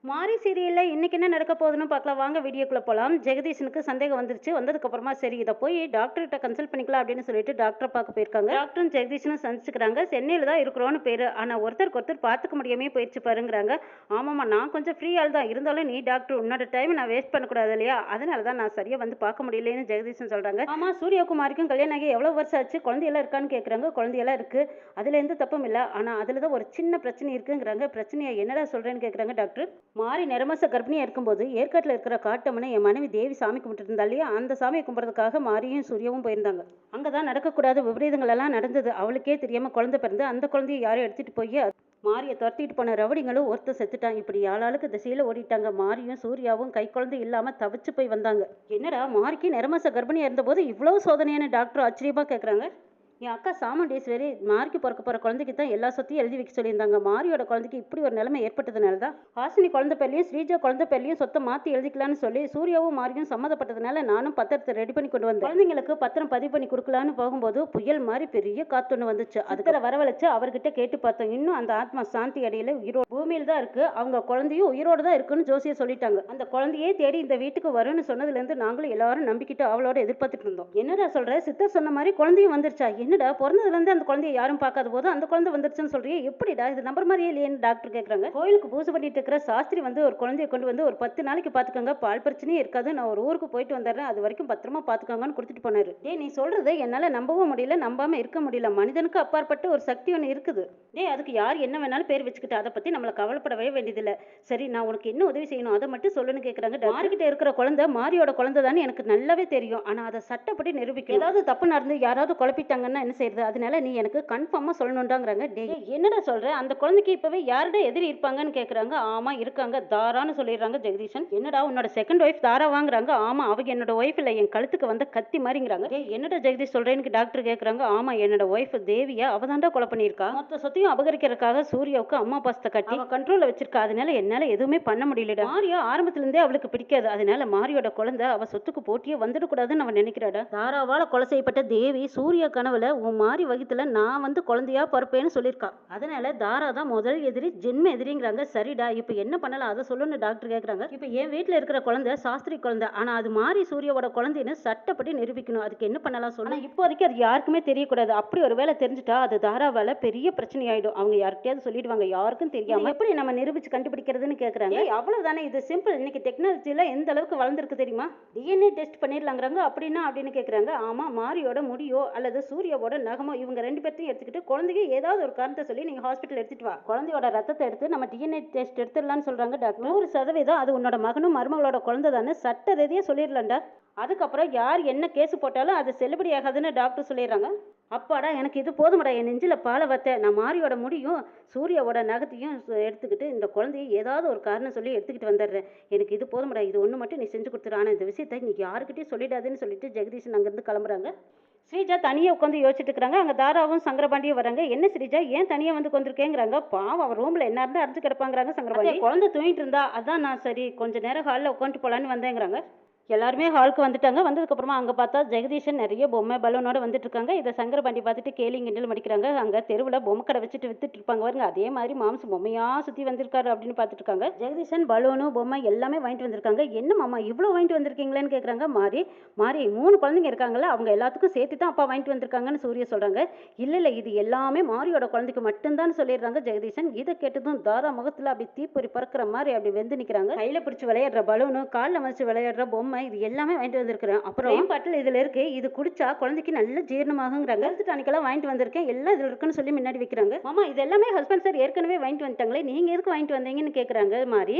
மாரி சீரியல்ல இன்னைக்கு என்ன நடக்க போகுதுன்னு பார்க்கலாம் வாங்க வீடியோக்குள்ள போலாம். ஜெகதீஷனுக்கு சந்தேகம் வந்துருச்சு. வந்ததுக்கு அப்புறமா சரி இத போய் டாக்டர்கிட்ட கன்சல்ட் பண்ணிக்கலாம் அப்படின்னு சொல்லிட்டு டாக்டரை பார்க்க போயிருக்காங்க. டாக்டரும் ஜெகதீஷனும் சந்திச்சுக்கிறாங்க. சென்னையில தான் இருக்கிறோன்னு பேரு. ஆனா ஒருத்தருக்கு ஒருத்தர் பார்த்துக்க முடியாமே போயிடுச்சு பாருங்கிறாங்க. ஆமாம்மா நான் கொஞ்சம் ஃப்ரீ ஆள் தான். இருந்தாலும் நீ டாக்டர் உன்னோட டைம் நான் வேஸ்ட் பண்ணக்கூடாது இல்லையா? அதனால தான் நான் சரியா வந்து பார்க்க முடியலன்னு ஜெகதீஷன் சொல்றாங்க. ஆமா சூர்யகுமாருக்கும் கல்யாணம் ஆகி எவ்வளவு வருஷம் ஆச்சு? குழந்தையெல்லாம் இருக்கான்னு கேட்குறாங்க. குழந்தையெல்லாம் இருக்கு. அதுல எந்த தப்பும் இல்லை. ஆனா அதுல தான் ஒரு சின்ன பிரச்சனை இருக்குங்கிறாங்க. பிரச்சனையை என்னடா சொல்றேன்னு கேட்குறாங்க டாக்டர். மாறி நிறமாச கர்ப்பிணியா இருக்கும்போது ஏற்காட்டில் இருக்கிற காட்டம்மனை என் மனைவி தேவி சாமி கும்பிட்டு இருந்தா இல்லையா, அந்த சாமியை கும்பிட்றதுக்காக மாரியும் சூர்யாவும் போயிருந்தாங்க. அங்கதான் நடக்கக்கூடாத விபரீதங்கள் எல்லாம் நடந்தது. அவளுக்கே தெரியாம குழந்தை பிறந்து அந்த குழந்தைய யாரும் எடுத்துட்டு போய் மாரியை துரத்திட்டு போன ரவடிங்களும் ஒருத்தர் செத்துட்டான். இப்படி ஆளாளுக்கு திசையில ஓடிட்டாங்க. மாரியும் சூர்யாவும் கை குழந்தை இல்லாம தவிச்சு போய் வந்தாங்க. என்னடா மாரிக்கு நிறமாச கர்ப்பிணியா இருந்தபோது இவ்வளவு சோதனையான டாக்டர் ஆச்சரியமா கேட்குறாங்க. என் அக்கா சாமுண்டீஸ்வரி மாரிக்கு பிறக்க போகிற குழந்தைக்கு தான் எல்லா சொத்தையும் எழுதி வைக்க சொல்லியிருந்தாங்க. மாரியோட குழந்தைக்கு இப்படி ஒரு நிலைமை ஏற்பட்டதுனால தான் ஹாசினி குழந்தை பேர்லையும் ஸ்ரீஜா குழந்தை பேர்லையும் சொத்தை மாற்றி எழுதிக்கலான்னு சொல்லி சூர்யாவும் மாரியும் சம்மதப்பட்டதுனால நானும் பத்திரத்தை ரெடி பண்ணி கொண்டு வந்தேன். குழந்தைங்களுக்கு பத்திரம் பதிவு பண்ணி கொடுக்கலான்னு போகும்போது புயல் மாதிரி பெரிய காத்தொன்று வந்துச்சு. அதுக்கு வரவழைச்சு அவர்கிட்ட கேட்டு பார்த்தோம். இன்னும் அந்த ஆத்மா சாந்தி அடையில உயிரோடு பூமியில் தான் இருக்கு. அவங்க குழந்தையும் உயிரோடு தான் இருக்குன்னு ஜோசியை சொல்லிட்டாங்க. அந்த குழந்தையே தேடி இந்த வீட்டுக்கு வரும்னு சொன்னதுலேருந்து நாங்களும் எல்லாரும் நம்பிக்கிட்டு அவளோட எதிர்பார்த்துட்டு இருந்தோம். என்னடா சொல்ற? சித்தர் சொன்ன மாதிரி குழந்தையும் வந்துருச்சா? என்னடா பிறந்ததுலேருந்து அந்த குழந்தைய யாரும் பார்க்காத போது அந்த குழந்தை வந்துருச்சுன்னு சொல்றியே, எப்படிடா இது நம்பர் மாதிரியே இல்லையேன்னு டாக்டர் கேட்குறாங்க. கோயிலுக்கு பூஜை பண்ணிட்டு இருக்கிற சாஸ்திரி வந்து ஒரு குழந்தைய கொண்டு வந்து ஒரு 10 நாளைக்கு பார்த்துக்கோங்க, பால் பிரச்சனையே இருக்காது, நான் ஒரு ஊருக்கு போயிட்டு வந்துடுறேன், அது வரைக்கும் பத்திரமா பார்த்துக்கோங்கன்னு கொடுத்துட்டு போனாரு. நீ சொல்றது என்னால் நம்பவும் முடியல, நம்பாம இருக்க முடியல. மனிதனுக்கு அப்பாற்பட்ட ஒரு சக்தி ஒன்று இருக்குது. அதுக்கு யார் என்ன வேணாலும் பேர் வச்சுக்கிட்டு அதை பற்றி நம்மளை கவலைப்படவே வேண்டியதில்லை. சரி நான் உனக்கு என்ன உதவி செய்யணும் அதை மட்டும் சொல்லுன்னு கேட்குறாங்க. மார்கிட்ட இருக்கிற குழந்தை மாரியோட குழந்தை தானே எனக்கு நல்லாவே தெரியும். ஆனால் அதை சட்டப்படி நிரூபிக்கும். ஏதாவது தப்பு நடந்து யாராவது குழப்பிட்டாங்கன்னா என்ன செய்யறது? அதனால நீ எனக்கு கன்ஃபார்மா சொல்லணும்டாங்கறாங்க. டேய் என்னடா சொல்ற? அந்த குழந்தைக்கு இப்பவே யாரோட எதிரி இருப்பாங்கன்னு கேக்குறாங்க. ஆமா இருக்காங்க, தாரான்னு சொல்லிடுறாங்க ஜெகதீஷன். என்னடா உன்னோட செகண்ட் ஒய்ஃப் தாரா வாங்குறாங்க? ஆமா அவங்க என்னோட ஒய்ஃப் இல்ல, என் கழுத்துக்கு வந்த கத்தி மாதிரிங்கிறாங்க. டேய் என்னடா ஜெகதீஷ் சொல்றேன்னு டாக்டர் கேக்குறாங்க. ஆமா என்னோட ஒய்ஃப் தேவியா அவதாண்டா கொலை பண்ணியிருக்கா. மொத்த சொத்தையும் அபகரிக்கிறதுக்காக சூர்யாவுக்கு அம்மா பாசத்தை கட்டி அவ கண்ட்ரோல்ல வச்சிருக்கா. அதனால என்னால எதுவுமே பண்ண முடியலடா. மாரியா ஆரம்பத்துல இருந்தே அவளுக்கு பிடிக்காது. அதனால மாரியோட குழந்தை அவ சொத்துக்கு போட்டியே வந்துடக்கூடாதுன்னு அவன் நினைக்கிறாடா. தாராவால கொலை செய்யப்பட்ட தேவி சூர்யா கனவுல உன் மாறி வகித்துல நான் வந்து குழந்தையா பிறப்பேன்னு சொல்லியிருக்கா. அதனால தாரா தான் முதல் எதிரி, ஜென்ம எதிரிங்கிறாங்க. சரிடா இப்ப என்ன பண்ணலாம் அதை சொல்லுன்னு டாக்டர் கேட்குறாங்க. இப்ப என் வீட்டுல இருக்கிற குழந்தை சாஸ்திரி குழந்தை, ஆனா அது மாறி சூர்யாவோட குழந்தைன்னு சட்டப்படி நிரூபிக்கணும். அதுக்கு என்ன பண்ணலாம் சொல்லுங்க. இப்போதைக்கு அது யாருக்குமே தெரியக்கூடாது. அப்படி ஒரு வேலை தெரிஞ்சுட்டா அது தாராவால பெரிய பிரச்சனை ஆயிடும். அவங்க யார்கிட்டயாவது சொல்லிடுவாங்க, யாருக்கும் தெரியாம. எப்படி நம்ம நிரூபிச்சு கண்டுபிடிக்கிறதுன்னு கேட்குறாங்க. அவ்வளவுதானே, இது சிம்பிள். இன்னைக்கு டெக்னாலஜில எந்த அளவுக்கு வளர்ந்துருக்கு தெரியுமா? டிஎன்ஏ டெஸ்ட் பண்ணிடலாங்கிறாங்க. அப்படின்னா அப்படின்னு கேட்குறாங்க. ஆமா மாரியோட முடியோ அல்லது சூர்யாவோட நகமோ இவங்க ரெண்டு பேர்த்தையும் எடுத்துக்கிட்டு குழந்தைக்கு ஏதாவது ஒரு காரணத்தை சொல்லி நீங்க ஹாஸ்பிட்டல் எடுத்துட்டு வா, குழந்தையோட ரத்தத்தை எடுத்து நம்ம டிஎன்ஏ டெஸ்ட் எடுத்துடலாம்னு சொல்றாங்க டாக்டர். 100% அது உன்னோட மகனும் மருமகளோட குழந்தை தானே சட்ட ரீதியா சொல்லிடலாம்டா. அதுக்கப்புறம் யார் என்ன கேஸ் போட்டாலும் அது செல்லுபடி ஆகாதுன்னு டாக்டர் சொல்லிடுறாங்க. அப்பாடா எனக்கு இது போதுமடா, என் நெஞ்சில் பாலை வத்த. நான் மாரியோட முடியும் சூர்யாவோட நகத்தையும் எடுத்துக்கிட்டு இந்த குழந்தையை ஏதாவது ஒரு காரணம் சொல்லி எடுத்துக்கிட்டு வந்துடுறேன். எனக்கு இது போதுமடா, இது ஒன்று மட்டும் நீ செஞ்சு கொடுத்துரு. ஆனால் இந்த விஷயத்தை நீ யாருக்கிட்டையும் சொல்லிடாதுன்னு சொல்லிட்டு ஜெகதீஷன் அங்கேருந்து கிளம்புறாங்க. ஸ்ரீஜா தனியாக உட்காந்து யோசிச்சுட்டு இருக்கிறாங்க. அங்கே தாராவும் சங்கரபாண்டியும் வராங்க. என்ன ஸ்ரீஜா ஏன் தனியாக வந்து கொண்டிருக்கேங்கிறாங்க. பாவம் அவன் ரூமில் என்ன இருந்தால் அடிச்சு கிடப்பாங்கிறாங்க சங்கரபாண்டி. குழந்தை தூங்கிட்டு இருந்தா அதான் நான் சரி கொஞ்ச நேரம் ஹாலில் உட்காந்துட்டு போகலான்னு வந்தேங்கிறாங்க. எல்லாருமே ஹாலுக்கு வந்துட்டாங்க. வந்ததுக்கப்புறமா அங்கே பார்த்தா ஜெகதீஷன் நிறைய பொம்மை பலூனோட வந்துட்டு இருக்காங்க. இதை சங்கரபாண்டி பார்த்துட்டு கேலி கிண்டல் மடிக்கிறாங்க. அங்கே தெருவில் பொம்மை கடை வச்சுட்டு வித்துட்டு இருப்பாங்க பாருங்க, அதே மாதிரி மாம்சம் பொம்மையாக சுற்றி வந்திருக்காரு அப்படின்னு பார்த்துட்டு இருக்காங்க. ஜெகதீஷன் பலூனு பொம்மை எல்லாமே வாங்கிட்டு வந்திருக்காங்க. என்ன மாமா இவ்வளோ வாங்கிட்டு வந்திருக்கீங்களேன்னு கேட்குறாங்க. மாறி 3 குழந்தைங்க இருக்காங்களா, அவங்க எல்லாத்துக்கும் சேர்த்து தான் அப்பா வாங்கிட்டு வந்திருக்காங்கன்னு சூரிய சொல்கிறாங்க. இல்லை இது எல்லாமே மாரியோட குழந்தைக்கு மட்டும்தான் சொல்லிடுறாங்க ஜெகதீஷன். இதை கேட்டதும் தாரா முகத்தில் அப்படி தீப்பொறி பறக்கிற மாதிரி அப்படி வெந்து நிற்கிறாங்க. கையில் பிடிச்சி விளையாடுற பலூனு, காலில் மதிச்சு விளையாடுற பொம்மை இது எல்லாமே வாங்கிட்டு வந்திருக்கிறேன். அப்புறம் பாட்டில் இதுல இருக்கு, இது குடிச்சா குழந்தைக்கு நல்ல ஜீரணமாகுங்கிறாங்க. ஹெல்த் டானிக்கெல்லாம் வாங்கிட்டு வந்திருக்கேன், எல்லாம் இதுல இருக்குன்னு சொல்லி முன்னாடி வைக்கிறாங்க. மாமா இது எல்லாமே ஹஸ்பண்ட் சார் ஏற்கனவே வாங்கிட்டு வந்துட்டாங்களே, நீங்க எதுக்கு வாங்கிட்டு வந்தீங்கன்னு கேட்குறாங்க. மாதிரி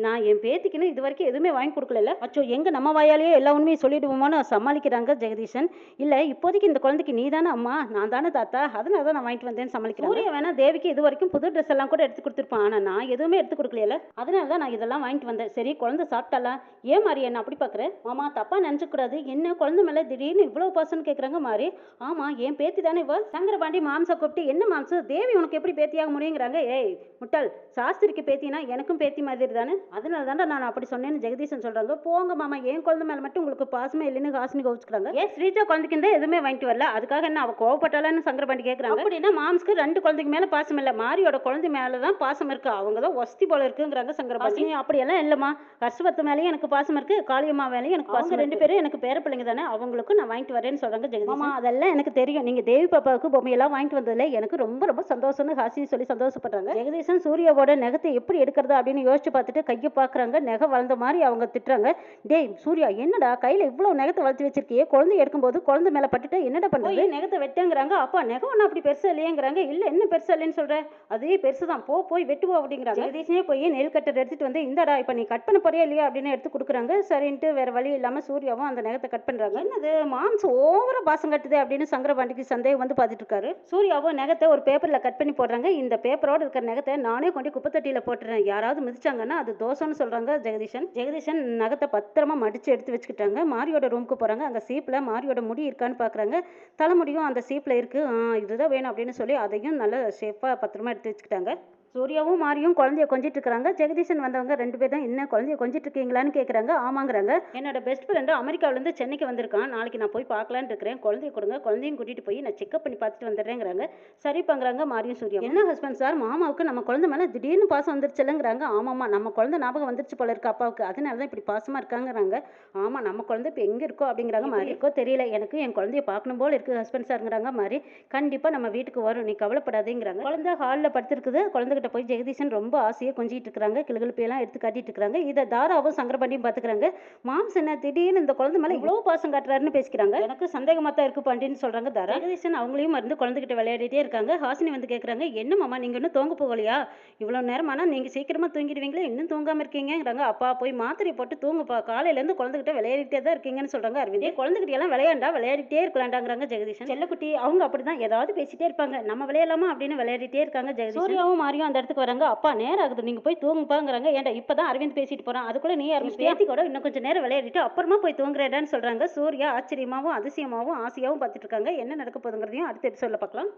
நான் என் பேத்திக்குன்னு இது வரைக்கும் எதுவுமே வாங்கி கொடுக்கல. அச்சோ எங்க நம்ம வாயாலேயே எல்லா உண்மையும் சொல்லிடுவோமோன்னு சமாளிக்கிறாங்க ஜெகதீஷன். இல்ல இப்போதைக்கு இந்த குழந்தைக்கு நீ தானே அம்மா, நான் தானே தாத்தா, அதனால தான் நான் வாங்கிட்டு வந்தேன்னு சமாளிக்கிறேன். சூரிய வேணா தேவிக்கு இது வரைக்கும் புது ட்ரெஸ் எல்லாம் கூட எடுத்து கொடுத்துருப்பான், ஆனா நான் எதுவுமே எடுத்து கொடுக்கல, அதனால தான் நான் இதெல்லாம் வாங்கிட்டு வந்தேன். சரி குழந்தை சாப்பிட்டாலாம், ஏன் மாதிரி என்ன அப்படி பார்க்குற? பார்க்குறேன். மாமா தப்பா நினச்சக்கூடாது, என்ன குழந்தை மேலே திடீர்னு இவ்வளோ பாசம்னு கேட்குறாங்க மாறி. ஆமாம் என் பேத்தி தானே இவ. சங்கரபாண்டி மாம்சை கூப்பிட்டு என்ன மாம்சு தேவி உனக்கு எப்படி பேத்தியாக முடியுங்கிறாங்க. ஏய் முட்டாள், சாஸ்திரிக்கு பேத்தினா எனக்கும் பேத்தி மாதிரி தானே, அதனால தானே நான் அப்படி சொன்னேன்னு ஜெகதீசன் சொல்கிறாங்க. போங்க மாமா, என் குழந்தை மேலே மட்டும் உங்களுக்கு பாசமே இல்லைன்னு ஹாசினி கோவிச்சுக்கிறாங்க. ஏன் ஸ்ரீஜா குழந்தைக்கு இருந்தால் எதுவுமே வாங்கிட்டு வரல, அதுக்காக என்ன அவள் கோவப்பட்டாலான்னு சங்கரபாண்டி கேட்குறாங்க. அப்படின்னா மாம்ஸ்க்கு 2 குழந்தைக்கு மேலே பாசம் இல்லை, மாரியோட குழந்தை மேலே தான் பாசம் இருக்கு, அவங்க தான் ஒஸ்தி போல இருக்குங்கிறாங்க சங்கரபாண்டி. அப்படியெல்லாம் இல்லைம்மா, கஷ்டப்பத்து மேலேயும் எனக்கு பாசம் இருக்கு, காளியம்மா மேலேயும் எனக்கு பாசம். 2 பேரும் எனக்கு பேர பிள்ளைங்க தானே, அவங்களுக்கும் நான் வாங்கிட்டு வரேன்னு சொல்றாங்க ஜெகதீஷ். அதெல்லாம் எனக்கு தெரியும், நீங்க தேவி பாப்பாவுக்கு பொம்மையெல்லாம் வாங்கிட்டு வந்ததுல எனக்கு ரொம்ப ரொம்ப சந்தோஷம்னு ஹாசினி சொல்லி சந்தோஷப்படுறாங்க. ஜெகதீசன் சூர்யாவோட நெகத்தை எப்படி எடுக்கிறது அப்படின்னு யோசிச்சு பார்த்துட்டு கையை பார்க்குறாங்க. நெகை வளர்ந்த மாதிரி அவங்க திட்டுறாங்க. டேய் சூர்யா, என்னடா கையில இவ்வளவு நெகத்தை வளர்த்து வச்சிருக்கியே, குழந்தை எடுக்கும்போது குழந்தை மேல பட்டுட்டு என்னடா பண்றது, நெகத்தை வெட்டுங்கிறாங்க. அப்பா நெகை ஒன்றும் அப்படி பெருசா இல்லையேங்கிறாங்க. இல்ல என்ன பெருசா இல்லைன்னு சொல்ற, அதே பெருசுதான், போய் வெட்டுவோம் அப்படிங்கிறாங்க. ஜெகதீஷனே போய் நெல் கட்டர் எடுத்துட்டு வந்து இந்தடா இப்ப நீ கட் பண்ண போறியா இல்லையா அப்படின்னு எடுத்து கொடுக்குறாங்க. சரின்ட்டு வேற வழி இல்லாம சூர்யாவும் அந்த நகத்தை கட் பண்றாங்க. என்னது மாம்ஸ் ஓவரா பாசம் கட்டுது அப்படின்னு சங்கரபாண்டிக்கு சந்தேகம் வந்து பார்த்துட்டு இருக்காரு. சூர்யாவும் நகத்தை ஒரு பேப்பர்ல கட் பண்ணி போடுறாங்க. இந்த பேப்பரோட இருக்கிற நகத்தை நானே கொண்டு குப்பை தொட்டியில போட்டுறேன், யாராவது மிதிச்சாங்கன்னா அது தோசைன்னு சொல்றாங்க ஜெகதீஷன் நகத்தை பத்திரமா மடிச்சு எடுத்து வச்சுக்கிட்டாங்க. மாரியோட ரூமுக்கு போறாங்க. அங்க சீப்ல மாரியோட முடி இருக்கான்னு பாக்குறாங்க. தலைமுடியும் அந்த சீப்ல இருக்கு. இதுதான் வேணும் அப்படின்னு சொல்லி அதையும் நல்ல ஷேப்பா பத்திரமா எடுத்து வச்சுக்கிட்டாங்க. சூர்யாவும் மாரியும் குழந்தைய கொஞ்சிட்டு இருக்கிறாங்க. ஜெகதீஷன் வந்தவங்க 2 பேர் தான் என்ன குழந்தைய கொஞ்சிட்டு இருக்கீங்களான்னு கேட்குறாங்க. ஆமாங்கிறாங்க. என்னோட பெஸ்ட் ஃப்ரெண்டு அமெரிக்காவிலேருந்து சென்னைக்கு வந்திருக்கான், நாளைக்கு நான் போய் பார்க்கலான்னு இருக்கிறேன், குழந்தைய கொடுங்க, குழந்தையும் கூட்டிகிட்டு போய் நான் செக்அப் பண்ணி பார்த்துட்டு வந்துடுறேங்கிறாங்க. சரிப்பாங்கிறாங்க மாரியும் சூர்யா. என்ன ஹஸ்பண்ட் சார், மாமாவுக்கு நம்ம குழந்தை மேலே திடீர்னு பாசம் வந்துருச்சுலங்கிறாங்க. ஆமாம்மா, நம்ம குழந்தை ஞாபகம் வந்துருச்சு போல இருக்கு அப்பாவுக்கு, அதனால தான் இப்படி பாசமாக இருக்காங்கிறாங்க. ஆமாம், நம்ம குழந்தை இப்போ எங்கே இருக்கோ அப்படிங்கிறாங்க. மாறி இருக்கோ தெரியல, எனக்கு என் குழந்தைய பார்க்கணும் போல இருக்குது ஹஸ்பண்ட் சார்ங்கிறாங்க. மாறி கண்டிப்பாக நம்ம வீட்டுக்கு வரும், நீ கவலைப்படாதேங்கிறாங்க. குழந்தை ஹாலில் படுத்துருக்குது. குழந்தை கிட்ட போய் ஜெகதீஷன் ரொம்ப ஆசையை கொஞ்சிட்டு இருக்கிறாங்க. கிளுகிழப்பையெல்லாம் எடுத்து காட்டிட்டு இருக்கிறாங்க. இதை தாராவும் சங்கரபாண்டியும் பார்த்துக்கிறாங்க. மாம்ஸ் என்ன திடீர்னு இந்த குழந்தை மேலே இவ்வளோ பாசம் காட்டுறாருன்னு பேசிக்கிறாங்க. எனக்கு சந்தேகமாக தான் இருக்கு பாண்டின்னு சொல்றாங்க தாரா. ஜெகதீஷன் அவங்களையும் மருந்து குழந்தைகிட்ட விளையாடிட்டே இருக்காங்க. ஹாசினி வந்து கேட்குறாங்க, என்ன மாமா நீங்க இன்னும் தூங்க போகலையா, இவ்வளோ நேரமானா நீங்க சீக்கிரமா தூங்கிடுவீங்களே, இன்னும் தூங்காம இருக்கீங்கிறாங்க. அப்பா போய் மாத்திரை போட்டு தூங்குப்பா, காலையிலேருந்து குழந்தைகிட்ட விளையாடிட்டே தான் இருக்கீங்கன்னு சொல்றாங்க அரவிந்த். குழந்தைகிட்ட எல்லாம் விளையாடிட்டே இருக்கலாண்டாங்கிறாங்க ஜெகதீஷன். செல்லக்குட்டி அவங்க அப்படிதான் ஏதாவது பேசிட்டே இருப்பாங்க, நம்ம விளையாடலாமா அப்படின்னு விளையாடிட்டே இருக்காங்க ஜெகதீஷ். சூர்யாவும் மாரியும் அந்த இடத்துக்கு வராங்க. அப்பா நேரம் ஆகுது, நீங்க போய் தூங்குப்பாங்கிறாங்க. ஏன்டா இப்பதான் அரவிந்த் பேசிட்டு போறான், அதுக்குள்ள நீ பேத்தி கூட இன்னும் கொஞ்சம் நேரம் விளையாடிட்டு அப்புறமா போய் தூங்குறேடான்னு சொல்றாங்க. சூர்யா ஆச்சரியமாவும் அதிசயமாவும் ஆசையாவும் பார்த்துட்டு இருக்காங்க. என்ன நடக்க போகுதுங்கிறதையும் அடுத்த எபிசோட்ல பார்க்கலாம்.